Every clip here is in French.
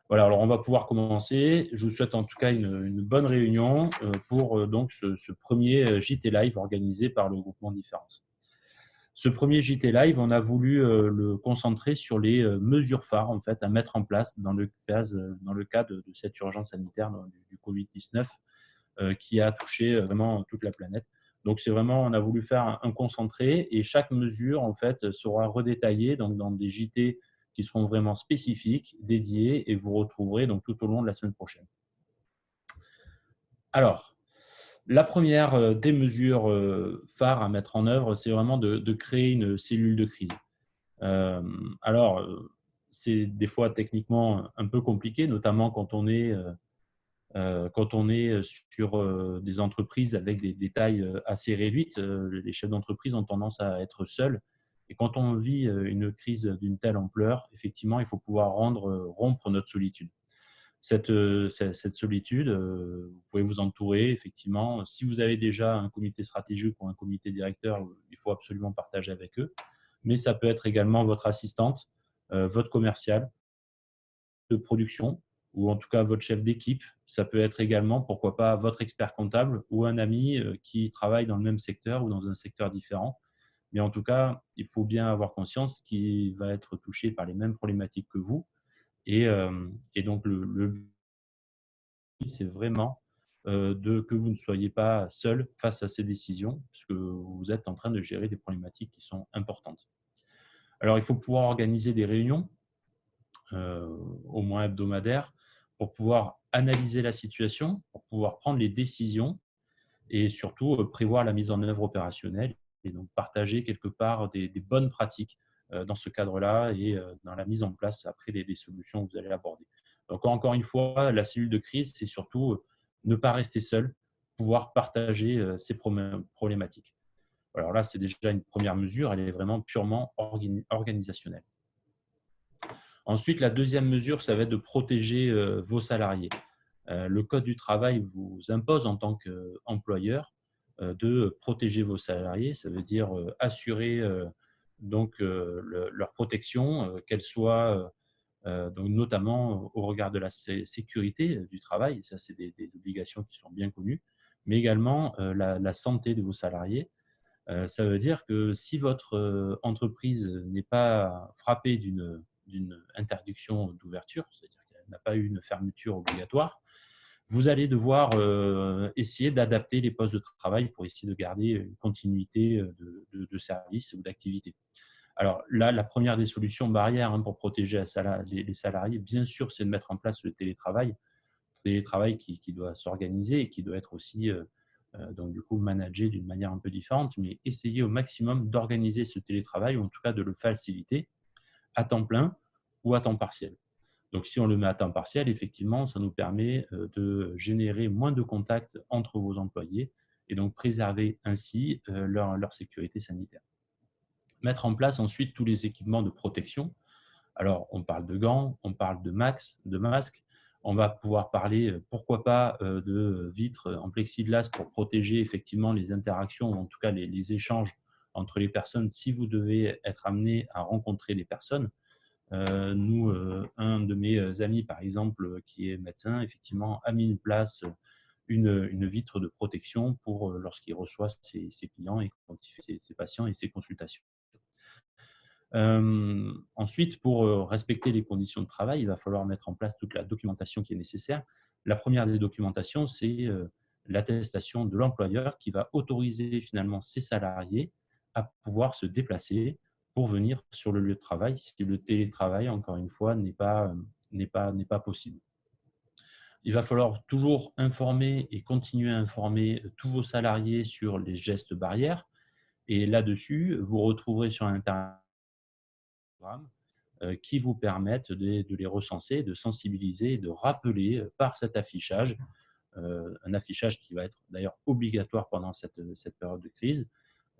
Voilà, alors on va pouvoir commencer. Je vous souhaite en tout cas une bonne réunion pour donc ce premier JT Live organisé par le groupement Différence. Ce premier JT Live, on a voulu le concentrer sur les mesures phares en fait, à mettre en place dans le cas de cette urgence sanitaire du Covid-19 qui a touché vraiment toute la planète. Donc, c'est vraiment, on a voulu faire un concentré et chaque mesure, en fait, sera redétaillée donc, dans des JT qui seront vraiment spécifiques, dédiés, et vous retrouverez donc tout au long de la semaine prochaine. Alors, la première des mesures phares à mettre en œuvre, c'est vraiment de créer une cellule de crise. Alors, c'est des fois techniquement un peu compliqué, notamment quand on est sur des entreprises avec des tailles assez réduites. Les chefs d'entreprise ont tendance à être seuls. Et quand on vit une crise d'une telle ampleur, effectivement, il faut pouvoir rompre notre solitude. Cette solitude, vous pouvez vous entourer, effectivement. Si vous avez déjà un comité stratégique ou un comité directeur, il faut absolument partager avec eux. Mais ça peut être également votre assistante, votre commercial de production ou en tout cas votre chef d'équipe. Ça peut être également, pourquoi pas, votre expert comptable ou un ami qui travaille dans le même secteur ou dans un secteur différent. Mais en tout cas, il faut bien avoir conscience qu'il va être touché par les mêmes problématiques que vous. Et donc, le but, c'est vraiment que vous ne soyez pas seul face à ces décisions, puisque vous êtes en train de gérer des problématiques qui sont importantes. Alors, il faut pouvoir organiser des réunions au moins hebdomadaires, pour pouvoir analyser la situation, pour pouvoir prendre les décisions et surtout prévoir la mise en œuvre opérationnelle et donc partager quelque part des bonnes pratiques dans ce cadre-là et dans la mise en place après des solutions que vous allez aborder. Donc encore une fois, la cellule de crise, c'est surtout ne pas rester seul, pouvoir partager ces problématiques. Alors là, c'est déjà une première mesure, elle est vraiment purement organisationnelle. Ensuite, la deuxième mesure, ça va être de protéger vos salariés. Le Code du travail vous impose en tant qu'employeur de protéger vos salariés. Ça veut dire assurer leur protection, qu'elle soit donc notamment au regard de la sécurité du travail. Ça, c'est des obligations qui sont bien connues, mais également la santé de vos salariés. Ça veut dire que si votre entreprise n'est pas frappée d'une interdiction d'ouverture, c'est-à-dire qu'elle n'a pas eu une fermeture obligatoire, vous allez devoir essayer d'adapter les postes de travail pour essayer de garder une continuité de service ou d'activité. Alors là, la première des solutions barrières pour protéger les salariés, bien sûr, c'est de mettre en place le télétravail qui doit s'organiser et qui doit être aussi donc du coup managé d'une manière un peu différente, mais essayer au maximum d'organiser ce télétravail ou en tout cas de le faciliter à temps plein ou à temps partiel. Donc si on le met à temps partiel, effectivement, ça nous permet de générer moins de contacts entre vos employés et donc préserver ainsi leur sécurité sanitaire. Mettre en place ensuite tous les équipements de protection. Alors, on parle de gants, on parle de masques. On va pouvoir parler, pourquoi pas, de vitres en plexiglas pour protéger effectivement les interactions ou en tout cas les échanges entre les personnes si vous devez être amené à rencontrer des personnes. Nous, un de mes amis, par exemple, qui est médecin, effectivement, a mis en place une vitre de protection pour lorsqu'il reçoit ses clients et quand il fait ses patients et ses consultations. Ensuite, pour respecter les conditions de travail, il va falloir mettre en place toute la documentation qui est nécessaire. La première des documentations, c'est l'attestation de l'employeur qui va autoriser finalement ses salariés à pouvoir se déplacer pour venir sur le lieu de travail si le télétravail, encore une fois, n'est pas possible. Il va falloir toujours informer et continuer à informer tous vos salariés sur les gestes barrières. Et là-dessus, vous retrouverez sur Internet qui vous permettent de les recenser, de sensibiliser et de rappeler par cet affichage, un affichage qui va être d'ailleurs obligatoire pendant cette période de crise,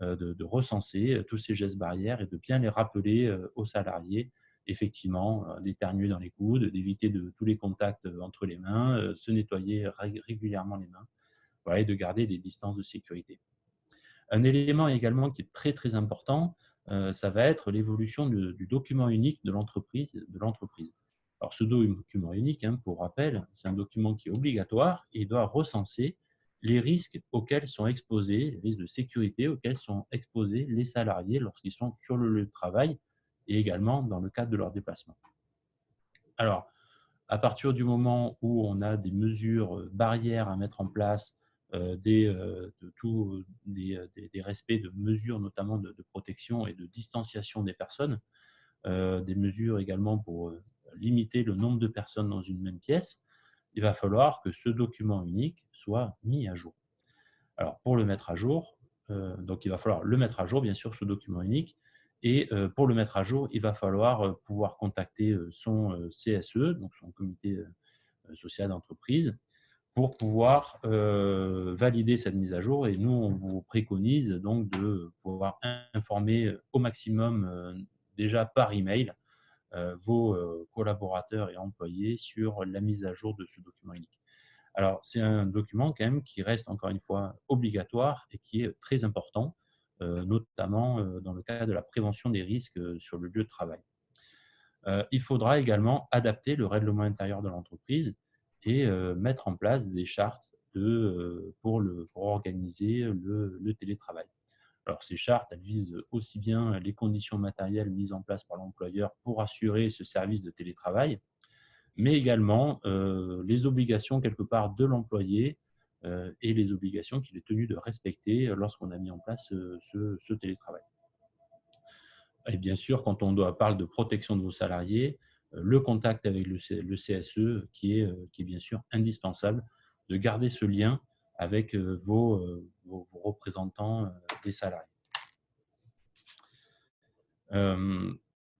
de recenser tous ces gestes barrières et de bien les rappeler aux salariés, effectivement, d'éternuer dans les coudes, d'éviter tous les contacts entre les mains, se nettoyer régulièrement les mains, voilà, et de garder des distances de sécurité. Un élément également qui est très, très important, ça va être l'évolution du document unique de l'entreprise. Alors, ce document unique, pour rappel, c'est un document qui est obligatoire et il doit recenser les risques auxquels sont exposés, les risques de sécurité auxquels sont exposés les salariés lorsqu'ils sont sur le lieu de travail et également dans le cadre de leur déplacement. Alors, à partir du moment où on a des mesures barrières à mettre en place, des respects de mesures notamment de protection et de distanciation des personnes, des mesures également pour limiter le nombre de personnes dans une même pièce, il va falloir que ce document unique soit mis à jour. Alors, pour le mettre à jour, donc il va falloir le mettre à jour, bien sûr, ce document unique. Et pour le mettre à jour, il va falloir pouvoir contacter son CSE, donc son comité social d'entreprise, pour pouvoir valider cette mise à jour. Et nous, on vous préconise donc de pouvoir informer au maximum, déjà par email, vos collaborateurs et employés sur la mise à jour de ce document unique. Alors, c'est un document quand même qui reste encore une fois obligatoire et qui est très important, notamment dans le cadre de la prévention des risques sur le lieu de travail. Il faudra également adapter le règlement intérieur de l'entreprise et mettre en place des chartes pour organiser le télétravail. Alors, ces chartes, elles visent aussi bien les conditions matérielles mises en place par l'employeur pour assurer ce service de télétravail, mais également les obligations quelque part de l'employé et les obligations qu'il est tenu de respecter lorsqu'on a mis en place ce télétravail. Et bien sûr, quand on parle de protection de vos salariés, le contact avec le CSE qui est bien sûr indispensable, de garder ce lien avec vos représentants des salariés.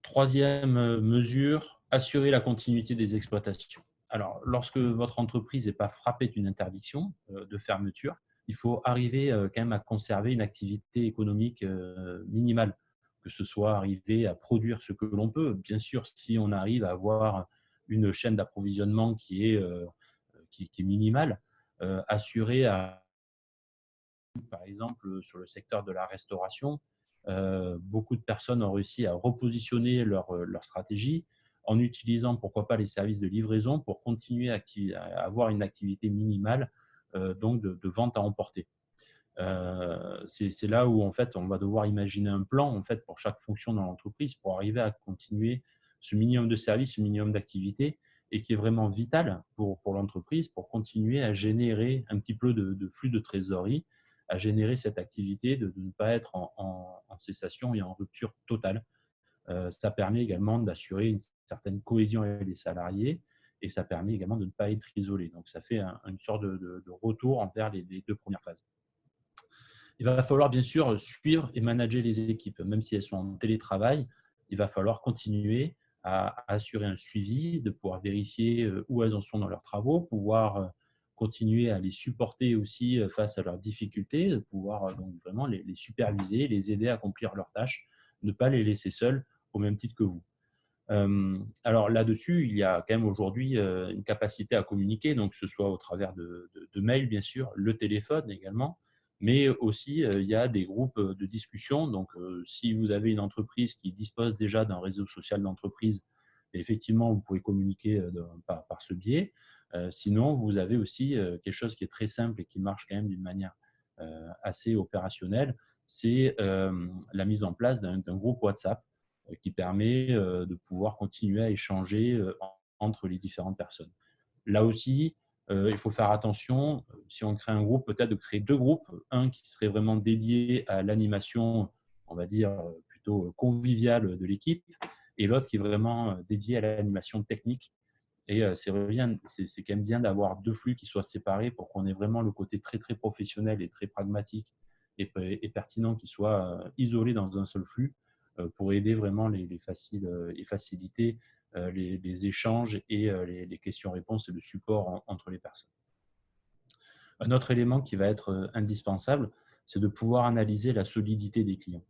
Troisième mesure, assurer la continuité des exploitations. Alors, lorsque votre entreprise n'est pas frappée d'une interdiction de fermeture, il faut arriver quand même à conserver une activité économique minimale, que ce soit arriver à produire ce que l'on peut. Bien sûr, si on arrive à avoir une chaîne d'approvisionnement qui est minimale, assurer par exemple, sur le secteur de la restauration, beaucoup de personnes ont réussi à repositionner leur stratégie en utilisant, pourquoi pas, les services de livraison pour continuer à avoir une activité minimale donc de vente à emporter. C'est là où en fait, on va devoir imaginer un plan en fait, pour chaque fonction dans l'entreprise pour arriver à continuer ce minimum de services, ce minimum d'activité et qui est vraiment vital pour l'entreprise pour continuer à générer un petit peu de flux de trésorerie, à générer cette activité, de ne pas être en cessation et en rupture totale. Ça permet également d'assurer une certaine cohésion avec les salariés et ça permet également de ne pas être isolé. Donc, ça fait une sorte de retour envers les deux premières phases. Il va falloir bien sûr suivre et manager les équipes. Même si elles sont en télétravail, il va falloir continuer à assurer un suivi, de pouvoir vérifier où elles en sont dans leurs travaux, pouvoir continuer à les supporter aussi face à leurs difficultés, de pouvoir donc vraiment les superviser, les aider à accomplir leurs tâches, ne pas les laisser seuls au même titre que vous. Alors là-dessus, il y a quand même aujourd'hui une capacité à communiquer, donc que ce soit au travers de mails, bien sûr, le téléphone également, mais aussi il y a des groupes de discussion. Donc, si vous avez une entreprise qui dispose déjà d'un réseau social d'entreprise, effectivement, vous pouvez communiquer par ce biais. Sinon, vous avez aussi quelque chose qui est très simple et qui marche quand même d'une manière assez opérationnelle, c'est la mise en place d'un groupe WhatsApp qui permet de pouvoir continuer à échanger entre les différentes personnes. Là aussi, il faut faire attention, si on crée un groupe, peut-être de créer deux groupes, un qui serait vraiment dédié à l'animation, on va dire, plutôt conviviale de l'équipe, et l'autre qui est vraiment dédié à l'animation technique. Et c'est quand même bien d'avoir deux flux qui soient séparés pour qu'on ait vraiment le côté très, très professionnel et très pragmatique et pertinent qui soit isolé dans un seul flux pour aider vraiment et faciliter les échanges et les questions-réponses et le support entre les personnes. Un autre élément qui va être indispensable, c'est de pouvoir analyser la solidité des clients.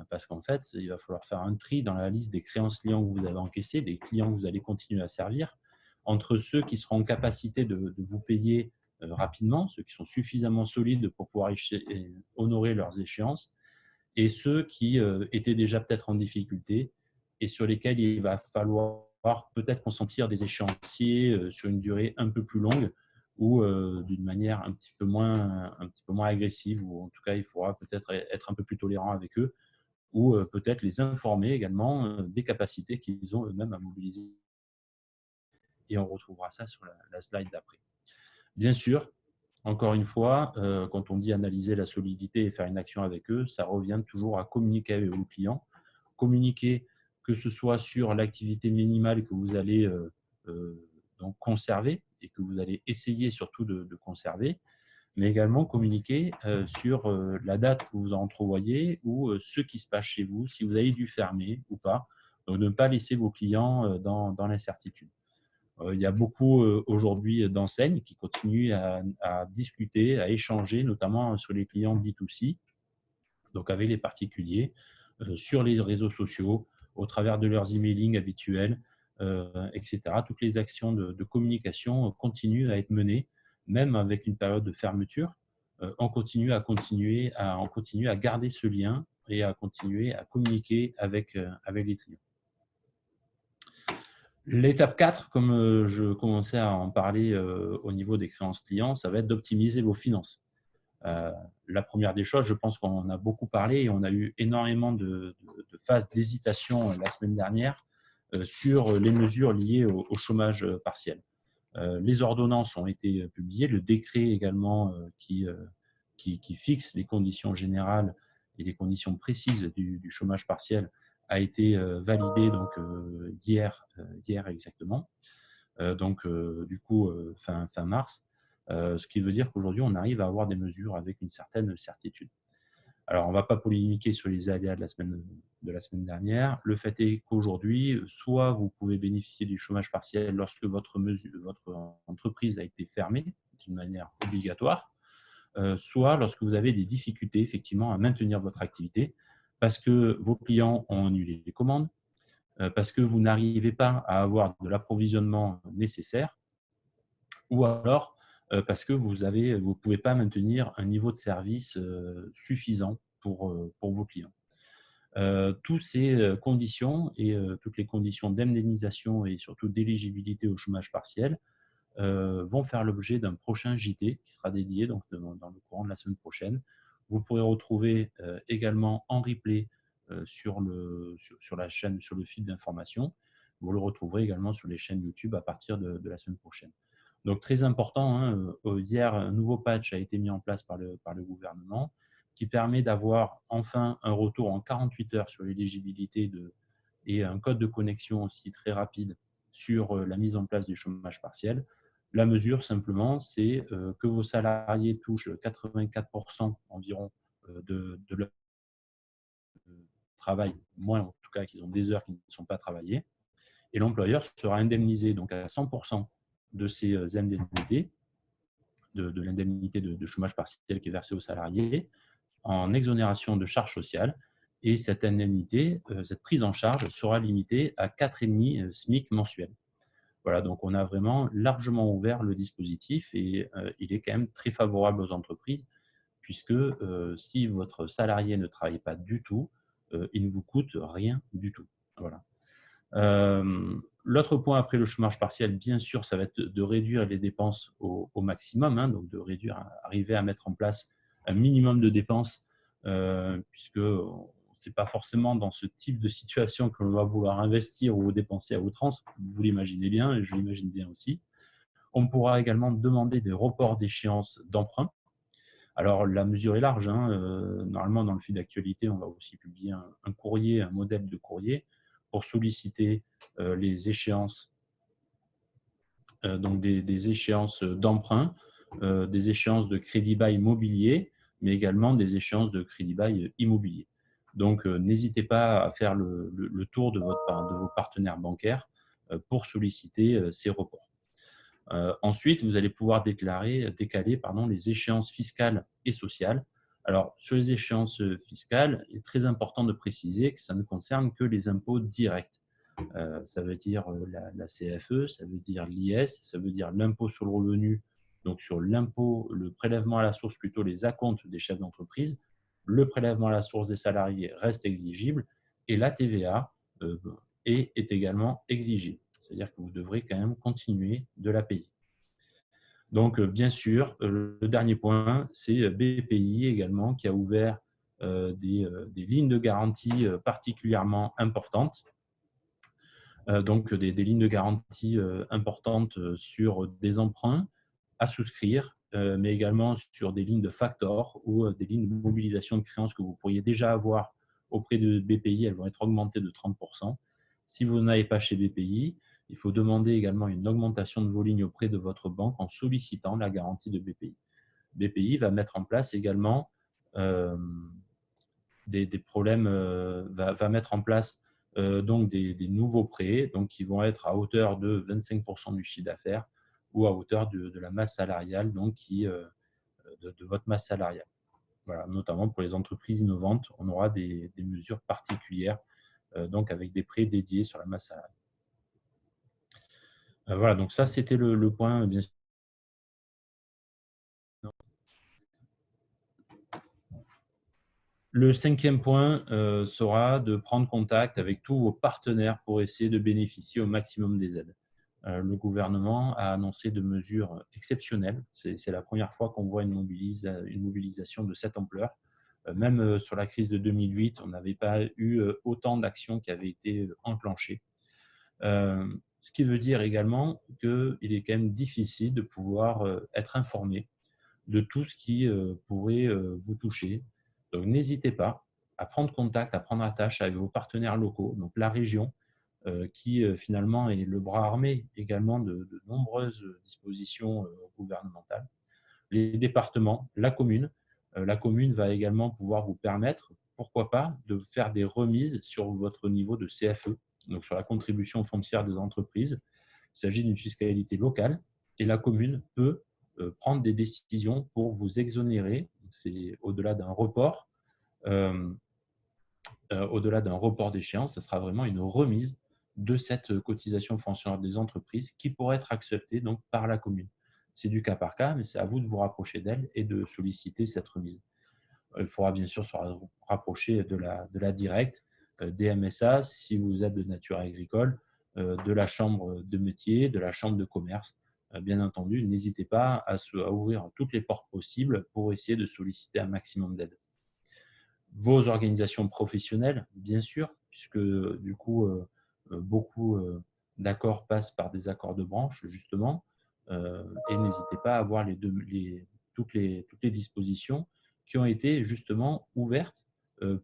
Parce qu'en fait, il va falloir faire un tri dans la liste des créances clients que vous avez encaissées, des clients que vous allez continuer à servir, entre ceux qui seront en capacité de vous payer rapidement, ceux qui sont suffisamment solides pour pouvoir honorer leurs échéances, et ceux qui étaient déjà peut-être en difficulté et sur lesquels il va falloir peut-être consentir des échéanciers sur une durée un peu plus longue ou d'une manière un petit peu moins agressive, ou en tout cas, il faudra peut-être être un peu plus tolérant avec eux, ou peut-être les informer également des capacités qu'ils ont eux-mêmes à mobiliser. Et on retrouvera ça sur la slide d'après. Bien sûr, encore une fois, quand on dit analyser la solidité et faire une action avec eux, ça revient toujours à communiquer avec vos clients. Communiquer, que ce soit sur l'activité minimale que vous allez donc conserver et que vous allez essayer surtout de conserver, mais également communiquer sur la date que vous entrevoyez ou ce qui se passe chez vous, si vous avez dû fermer ou pas. Donc, ne pas laisser vos clients dans l'incertitude. Il y a beaucoup aujourd'hui d'enseignes qui continuent à discuter, à échanger, notamment sur les clients B2C, donc avec les particuliers, sur les réseaux sociaux, au travers de leurs emailing habituels, etc. Toutes les actions de communication continuent à être menées, même avec une période de fermeture. On continue à garder ce lien et à continuer à communiquer avec les clients. L'étape 4, comme je commençais à en parler au niveau des créances clients, ça va être d'optimiser vos finances. La première des choses, je pense qu'on en a beaucoup parlé et on a eu énormément de phases d'hésitation la semaine dernière sur les mesures liées au chômage partiel. Les ordonnances ont été publiées, le décret également qui fixe les conditions générales et les conditions précises du chômage partiel a été validé donc, hier exactement, du coup fin mars, ce qui veut dire qu'aujourd'hui on arrive à avoir des mesures avec une certaine certitude. Alors, on ne va pas polémiquer sur les aléas de la semaine dernière. Le fait est qu'aujourd'hui, soit vous pouvez bénéficier du chômage partiel lorsque votre entreprise a été fermée d'une manière obligatoire, soit lorsque vous avez des difficultés effectivement à maintenir votre activité parce que vos clients ont annulé les commandes, parce que vous n'arrivez pas à avoir de l'approvisionnement nécessaire, ou alors parce que vous ne pouvez pas maintenir un niveau de service suffisant pour vos clients. Toutes ces conditions et toutes les conditions d'indemnisation et surtout d'éligibilité au chômage partiel vont faire l'objet d'un prochain JT qui sera dédié donc, dans le courant de la semaine prochaine. Vous pourrez retrouver également en replay sur la chaîne, sur le fil d'information. Vous le retrouverez également sur les chaînes YouTube à partir de la semaine prochaine. Donc, très important, hein, hier, un nouveau patch a été mis en place par le gouvernement qui permet d'avoir enfin un retour en 48 heures sur l'éligibilité et un code de connexion aussi très rapide sur la mise en place du chômage partiel. La mesure, simplement, c'est que vos salariés touchent 84% environ de leur travail, moins en tout cas qu'ils ont des heures qui ne sont pas travaillées, et l'employeur sera indemnisé donc à 100% de ces indemnités, de l'indemnité de chômage partiel qui est versée aux salariés, en exonération de charges sociales. Et cette indemnité, cette prise en charge sera limitée à 4,5 SMIC mensuels. Voilà, donc on a vraiment largement ouvert le dispositif et il est quand même très favorable aux entreprises puisque si votre salarié ne travaille pas du tout, il ne vous coûte rien du tout. Voilà. L'autre point après le chômage partiel, bien sûr, ça va être de réduire les dépenses au maximum, hein, donc de arriver à mettre en place un minimum de dépenses, puisque ce n'est pas forcément dans ce type de situation que l'on va vouloir investir ou dépenser à outrance. Vous l'imaginez bien, et je l'imagine bien aussi. On pourra également demander des reports d'échéance d'emprunt. Alors, la mesure est large. Hein, normalement, dans le fil d'actualité, on va aussi publier un courrier, un modèle de courrier pour solliciter les échéances, donc des échéances d'emprunt, des échéances de crédit bail immobilier, mais également des échéances de crédit bail immobilier. Donc, n'hésitez pas à faire le tour de vos partenaires bancaires pour solliciter ces reports. Ensuite, vous allez pouvoir décaler les échéances fiscales et sociales. Alors, sur les échéances fiscales, il est très important de préciser que ça ne concerne que les impôts directs. Ça veut dire la CFE, ça veut dire l'IS, ça veut dire l'impôt sur le revenu, donc sur l'impôt, le prélèvement à la source, plutôt les acomptes des chefs d'entreprise. Le prélèvement à la source des salariés reste exigible et la TVA est également exigible. C'est-à-dire que vous devrez quand même continuer de la payer. Donc, bien sûr, le dernier point, c'est BPI également qui a ouvert des lignes de garantie particulièrement importantes. Donc, des lignes de garantie importantes sur des emprunts à souscrire, mais également sur des lignes de factor ou des lignes de mobilisation de créances que vous pourriez déjà avoir auprès de BPI. Elles vont être augmentées de 30%. Si vous n'avez pas chez BPI, il faut demander également une augmentation de vos lignes auprès de votre banque en sollicitant la garantie de BPI. BPI va mettre en place également des problèmes, va mettre en place donc des nouveaux prêts donc, qui vont être à hauteur de 25% du chiffre d'affaires ou à hauteur de la masse salariale, donc de votre masse salariale. Voilà, notamment pour les entreprises innovantes, on aura des mesures particulières donc avec des prêts dédiés sur la masse salariale. Voilà, donc ça, c'était le point, bien sûr. Le 5e point sera de prendre contact avec tous vos partenaires pour essayer de bénéficier au maximum des aides. Le gouvernement a annoncé de mesures exceptionnelles. C'est la première fois qu'on voit une mobilisation de cette ampleur. Même sur la crise de 2008, on n'avait pas eu autant d'actions qui avaient été enclenchées. Ce qui veut dire également qu'il est quand même difficile de pouvoir être informé de tout ce qui pourrait vous toucher. Donc, n'hésitez pas à prendre contact, à prendre attache avec vos partenaires locaux, donc la région, qui finalement est le bras armé également de nombreuses dispositions gouvernementales. Les départements, la commune. La commune va également pouvoir vous permettre, pourquoi pas, de faire des remises sur votre niveau de CFE, donc sur la contribution foncière des entreprises. Il s'agit d'une fiscalité locale et la commune peut prendre des décisions pour vous exonérer. C'est au-delà d'un report. Au-delà d'un report d'échéance, ce sera vraiment une remise de cette cotisation foncière des entreprises qui pourrait être acceptée donc, par la commune. C'est du cas par cas, mais c'est à vous de vous rapprocher d'elle et de solliciter cette remise. Il faudra bien sûr se rapprocher de la directe, des MSA si vous êtes de nature agricole, de la chambre de métier, de la chambre de commerce. Bien entendu, n'hésitez pas à ouvrir toutes les portes possibles pour essayer de solliciter un maximum d'aide. Vos organisations professionnelles, bien sûr, puisque du coup, beaucoup d'accords passent par des accords de branche, justement, et n'hésitez pas à avoir toutes les dispositions qui ont été justement ouvertes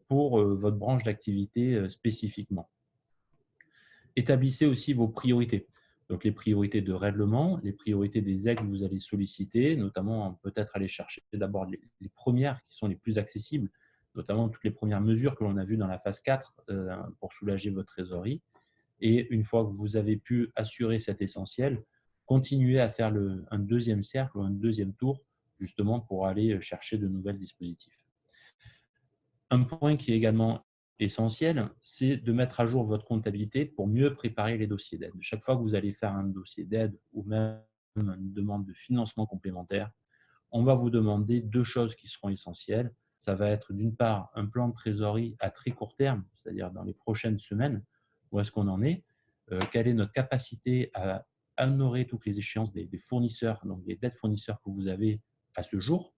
pour votre branche d'activité spécifiquement. Établissez aussi vos priorités. Donc, les priorités de règlement, les priorités des aides que vous allez solliciter, notamment peut-être aller chercher d'abord les premières qui sont les plus accessibles, notamment toutes les premières mesures que l'on a vues dans la phase 4 pour soulager votre trésorerie. Et une fois que vous avez pu assurer cet essentiel, continuez à faire un deuxième cercle ou un deuxième tour, justement pour aller chercher de nouvelles dispositifs. Un point qui est également essentiel, c'est de mettre à jour votre comptabilité pour mieux préparer les dossiers d'aide. Chaque fois que vous allez faire un dossier d'aide ou même une demande de financement complémentaire, on va vous demander 2 choses qui seront essentielles. Ça va être d'une part un plan de trésorerie à très court terme, c'est-à-dire dans les prochaines semaines, où est-ce qu'on en est, quelle est notre capacité à honorer toutes les échéances des fournisseurs, donc des dettes fournisseurs que vous avez à ce jour,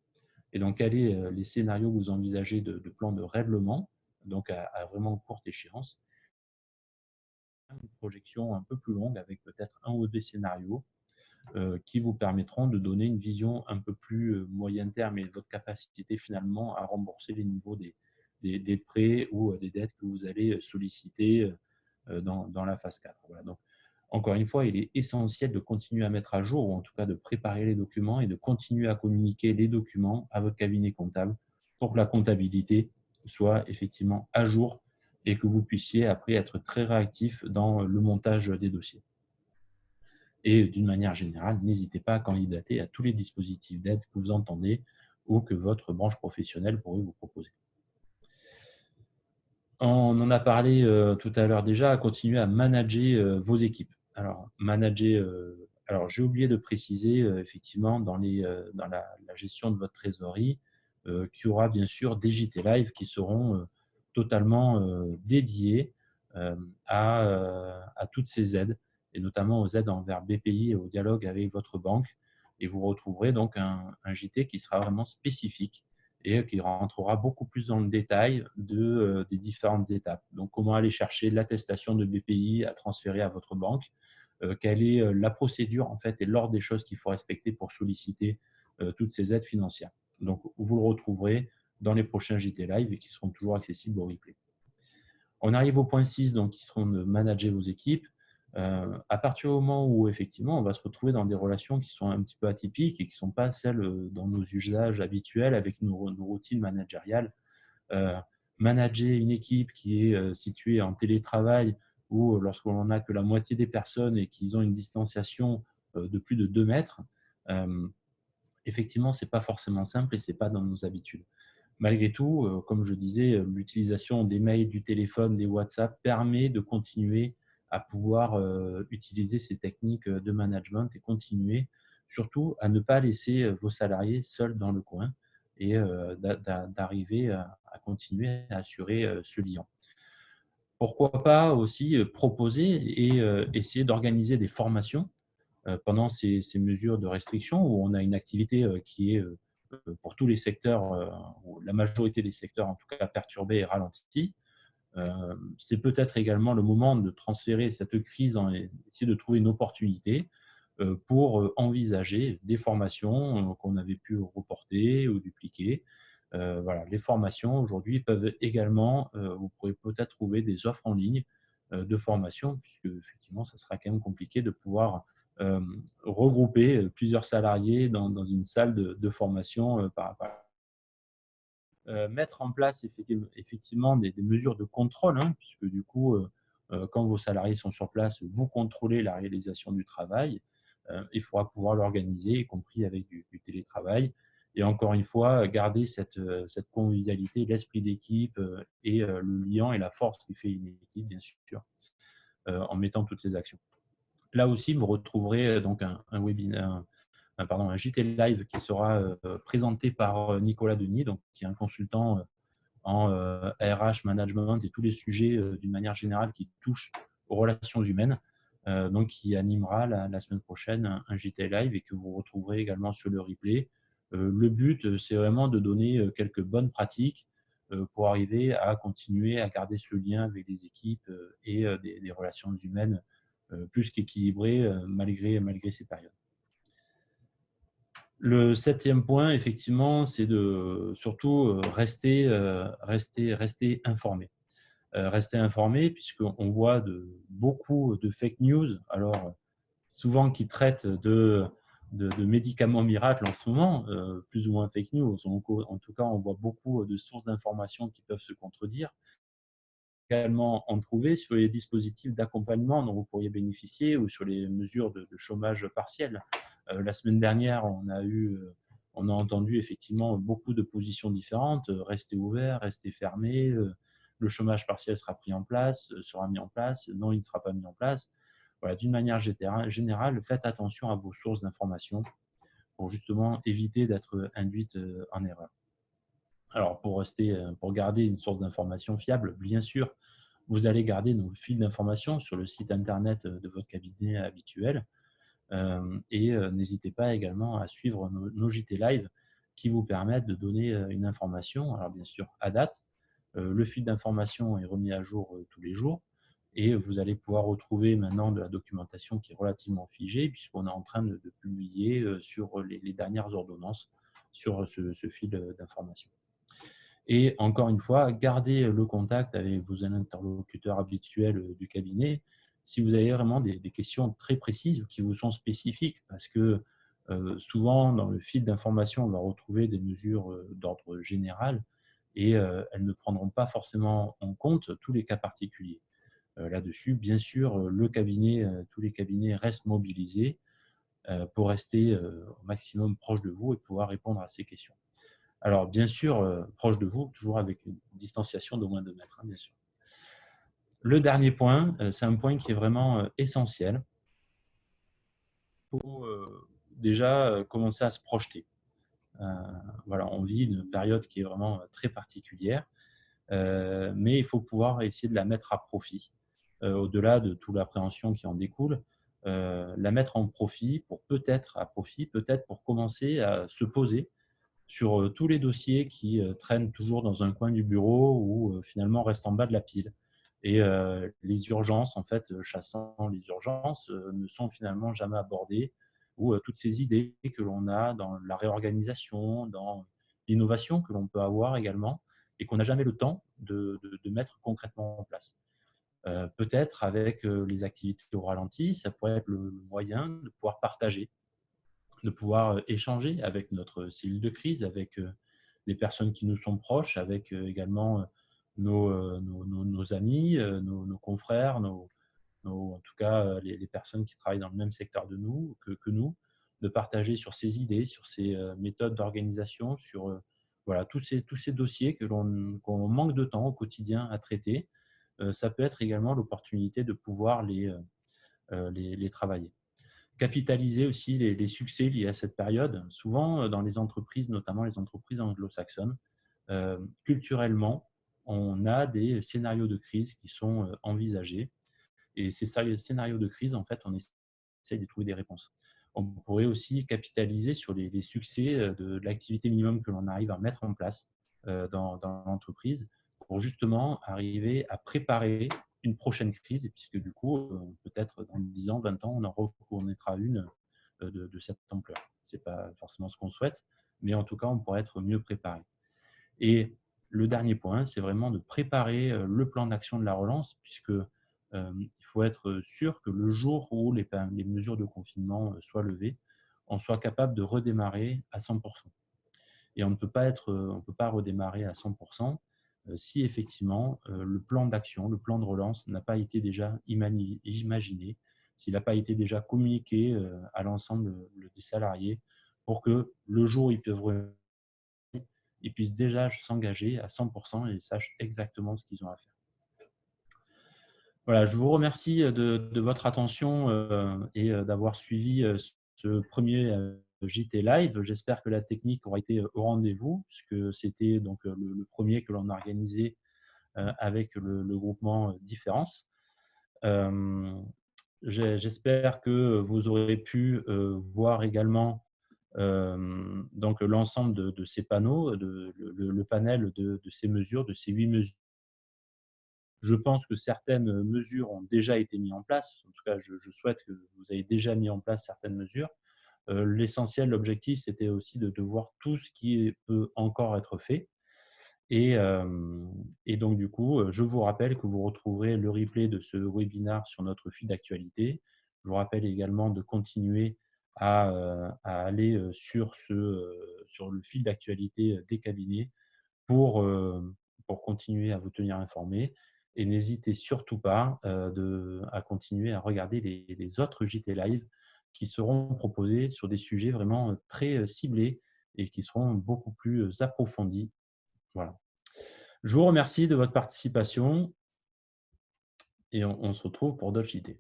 et donc quels sont les scénarios que vous envisagez de plan de règlement, donc à vraiment courte échéance. Une projection un peu plus longue avec peut-être 1 ou 2 scénarios qui vous permettront de donner une vision un peu plus moyen terme et votre capacité finalement à rembourser les niveaux des prêts ou des dettes que vous allez solliciter dans la phase 4. Voilà. Donc, encore une fois, il est essentiel de continuer à mettre à jour, ou en tout cas de préparer les documents et de continuer à communiquer les documents à votre cabinet comptable pour que la comptabilité soit effectivement à jour et que vous puissiez après être très réactif dans le montage des dossiers. Et d'une manière générale, n'hésitez pas à candidater à tous les dispositifs d'aide que vous entendez ou que votre branche professionnelle pourrait vous proposer. On en a parlé tout à l'heure déjà, à continuer à manager vos équipes. Alors, j'ai oublié de préciser effectivement dans la gestion de votre trésorerie qu'il y aura bien sûr des JT Live qui seront totalement dédiés à toutes ces aides et notamment aux aides envers BPI et au dialogue avec votre banque. Et vous retrouverez donc un JT qui sera vraiment spécifique et qui rentrera beaucoup plus dans le détail des différentes étapes. Donc, comment aller chercher l'attestation de BPI à transférer à votre banque, quelle est la procédure en fait et l'ordre des choses qu'il faut respecter pour solliciter toutes ces aides financières. Donc, vous le retrouverez dans les prochains JT Live et qui seront toujours accessibles au replay. On arrive au point 6, donc, qui seront de manager vos équipes. À partir du moment où, effectivement, on va se retrouver dans des relations qui sont un petit peu atypiques et qui ne sont pas celles dans nos usages habituels avec nos routines managériales. Manager une équipe qui est située en télétravail ou lorsqu'on n'a que la moitié des personnes et qu'ils ont une distanciation de plus de 2 mètres, effectivement, ce n'est pas forcément simple et ce n'est pas dans nos habitudes. Malgré tout, comme je disais, l'utilisation des mails, du téléphone, des WhatsApp permet de continuer à pouvoir utiliser ces techniques de management et continuer surtout à ne pas laisser vos salariés seuls dans le coin et d'arriver à continuer à assurer ce lien. Pourquoi pas aussi proposer et essayer d'organiser des formations pendant ces mesures de restriction où on a une activité qui est pour tous les secteurs, ou la majorité des secteurs en tout cas perturbés et ralentis. C'est peut-être également le moment de transférer cette crise, essayer de trouver une opportunité pour envisager des formations qu'on avait pu reporter ou dupliquer. Voilà, les formations aujourd'hui peuvent également, vous pourrez peut-être trouver des offres en ligne de formation, puisque effectivement, ça sera quand même compliqué de pouvoir regrouper plusieurs salariés dans une salle de formation par rapport. Mettre en place effectivement des mesures de contrôle, hein, puisque du coup, quand vos salariés sont sur place, vous contrôlez la réalisation du travail. Il faudra pouvoir l'organiser, y compris avec du télétravail. Et encore une fois, garder cette convivialité, l'esprit d'équipe et le lien et la force qui fait une équipe, bien sûr, en mettant toutes ces actions. Là aussi, vous retrouverez donc un webinaire, un JT Live qui sera présenté par Nicolas Denis, donc, qui est un consultant en RH, management et tous les sujets d'une manière générale qui touchent aux relations humaines, donc qui animera la semaine prochaine un JT Live et que vous retrouverez également sur le replay. Le but, c'est vraiment de donner quelques bonnes pratiques pour arriver à continuer à garder ce lien avec les équipes et des relations humaines plus qu'équilibrées malgré ces périodes. Le 7e point, effectivement, c'est de surtout rester informé. Rester informé puisqu'on voit beaucoup de fake news, alors souvent qui traitent de médicaments miracles en ce moment, plus ou moins fake news. En tout cas, on voit beaucoup de sources d'informations qui peuvent se contredire. Également en trouver sur les dispositifs d'accompagnement dont vous pourriez bénéficier ou sur les mesures de chômage partiel. La semaine dernière, on a entendu effectivement beaucoup de positions différentes. Rester ouvert, rester fermé, le chômage partiel sera mis en place, non, il ne sera pas mis en place. Voilà, d'une manière générale, faites attention à vos sources d'information pour justement éviter d'être induite en erreur. Alors, pour garder une source d'information fiable, bien sûr, vous allez garder nos fils d'information sur le site internet de votre cabinet habituel. Et n'hésitez pas également à suivre nos JT Live qui vous permettent de donner une information, alors bien sûr à date. Le fil d'information est remis à jour tous les jours et vous allez pouvoir retrouver maintenant de la documentation qui est relativement figée puisqu'on est en train de publier sur les dernières ordonnances sur ce fil d'information. Et encore une fois, gardez le contact avec vos interlocuteurs habituels du cabinet si vous avez vraiment des questions très précises qui vous sont spécifiques, parce que souvent, dans le fil d'information, on va retrouver des mesures d'ordre général et elles ne prendront pas forcément en compte tous les cas particuliers. Là-dessus, bien sûr, tous les cabinets restent mobilisés pour rester au maximum proche de vous et pouvoir répondre à ces questions. Alors, bien sûr, proche de vous, toujours avec une distanciation d'au moins 2 mètres, hein, bien sûr. Le dernier point, c'est un point qui est vraiment essentiel. Il faut déjà commencer à se projeter. Voilà, on vit une période qui est vraiment très particulière, mais il faut pouvoir essayer de la mettre à profit, au-delà de toute l'appréhension qui en découle. la mettre en profit pour peut-être pour commencer à se poser sur tous les dossiers qui traînent toujours dans un coin du bureau ou finalement restent en bas de la pile. Et les urgences, en fait, chassant les urgences, ne sont finalement jamais abordées, ou toutes ces idées que l'on a dans la réorganisation, dans l'innovation que l'on peut avoir également, et qu'on n'a jamais le temps de mettre concrètement en place. Peut-être avec les activités au ralenti, ça pourrait être le moyen de pouvoir partager, de pouvoir échanger avec notre cellule de crise, avec les personnes qui nous sont proches, avec également nos amis, nos confrères, en tout cas les personnes qui travaillent dans le même secteur que nous, de partager sur ces idées, sur ces méthodes d'organisation, sur voilà, tous ces dossiers qu'on manque de temps au quotidien à traiter. Ça peut être également l'opportunité de pouvoir les travailler. Capitaliser aussi les succès liés à cette période. Souvent, dans les entreprises, notamment les entreprises anglo-saxonnes, culturellement, on a des scénarios de crise qui sont envisagés. Et ces scénarios de crise, en fait, on essaie de trouver des réponses. On pourrait aussi capitaliser sur les succès de l'activité minimum que l'on arrive à mettre en place dans l'entreprise pour justement arriver à préparer une prochaine crise, puisque du coup, peut-être dans 10 ans, 20 ans, on en reconnaîtra une de cette ampleur. Ce n'est pas forcément ce qu'on souhaite, mais en tout cas, on pourrait être mieux préparé. Et le dernier point, c'est vraiment de préparer le plan d'action de la relance, puisque il faut être sûr que le jour où les mesures de confinement soient levées, on soit capable de redémarrer à 100%. Et on ne peut pas redémarrer à 100% si effectivement le plan d'action, le plan de relance n'a pas été déjà imaginé, s'il n'a pas été déjà communiqué à l'ensemble des salariés pour que le jour où ils peuvent ils puissent déjà s'engager à 100% et sachent exactement ce qu'ils ont à faire. Voilà, je vous remercie de votre attention et d'avoir suivi ce premier JT Live. J'espère que la technique aura été au rendez-vous, puisque c'était donc le premier que l'on a organisé avec le groupement Différence. Euh, J'espère que vous aurez pu voir également donc l'ensemble de ces panneaux, le panel de ces mesures, de ces 8 mesures. Je pense que certaines mesures ont déjà été mises en place. En tout cas, je souhaite que vous ayez déjà mis en place certaines mesures. L'essentiel, l'objectif, c'était aussi de voir tout ce qui peut encore être fait. Et, et donc, du coup, je vous rappelle que vous retrouverez le replay de ce webinaire sur notre fil d'actualité. Je vous rappelle également de continuer à aller sur le fil d'actualité des cabinets pour, pour continuer à vous tenir informé. Et n'hésitez surtout pas à continuer à regarder les autres JT Live qui seront proposés sur des sujets vraiment très ciblés et qui seront beaucoup plus approfondis. Voilà. Je vous remercie de votre participation et on se retrouve pour d'autres JT.